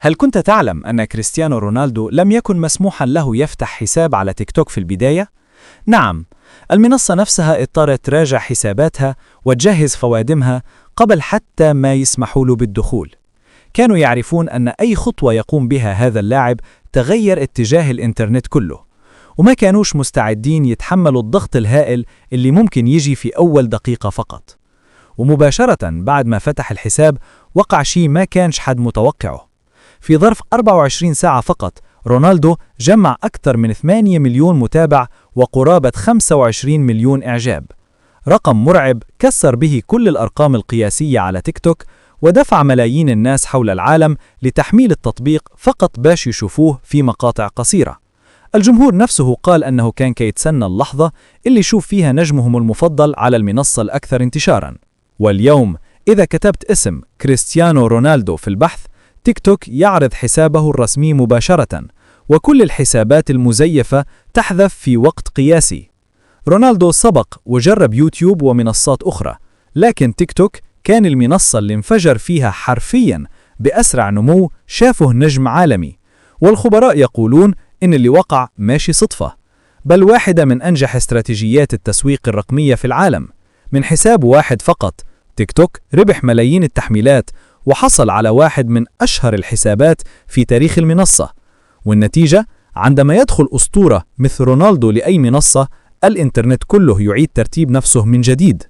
هل كنت تعلم أن كريستيانو رونالدو لم يكن مسموحا له يفتح حساب على تيك توك في البداية؟ نعم، المنصة نفسها اضطرت تراجع حساباتها وتجهز خوادمها قبل حتى ما يسمحوا له بالدخول. كانوا يعرفون أن أي خطوة يقوم بها هذا اللاعب تغير اتجاه الإنترنت كله، وما كانوش مستعدين يتحملوا الضغط الهائل اللي ممكن يجي في أول دقيقة فقط. ومباشرة بعد ما فتح الحساب وقع شيء ما كانش حد متوقعه. في ظرف 24 ساعة فقط رونالدو جمع أكثر من 8 مليون متابع وقرابة 25 مليون إعجاب، رقم مرعب كسر به كل الأرقام القياسية على تيك توك، ودفع ملايين الناس حول العالم لتحميل التطبيق فقط باش يشوفوه في مقاطع قصيرة. الجمهور نفسه قال أنه كان كيتسنى اللحظة اللي يشوف فيها نجمهم المفضل على المنصة الأكثر انتشاراً. واليوم إذا كتبت اسم كريستيانو رونالدو في البحث، تيك توك يعرض حسابه الرسمي مباشرة، وكل الحسابات المزيفة تحذف في وقت قياسي. رونالدو سبق وجرب يوتيوب ومنصات أخرى، لكن تيك توك كان المنصة اللي انفجر فيها حرفياً بأسرع نمو شافه نجم عالمي. والخبراء يقولون إن اللي وقع ماشي صدفة، بل واحدة من أنجح استراتيجيات التسويق الرقمية في العالم. من حساب واحد فقط تيك توك ربح ملايين التحميلات وحصل على واحد من أشهر الحسابات في تاريخ المنصة. والنتيجة، عندما يدخل أسطورة مثل رونالدو لأي منصة، الإنترنت كله يعيد ترتيب نفسه من جديد.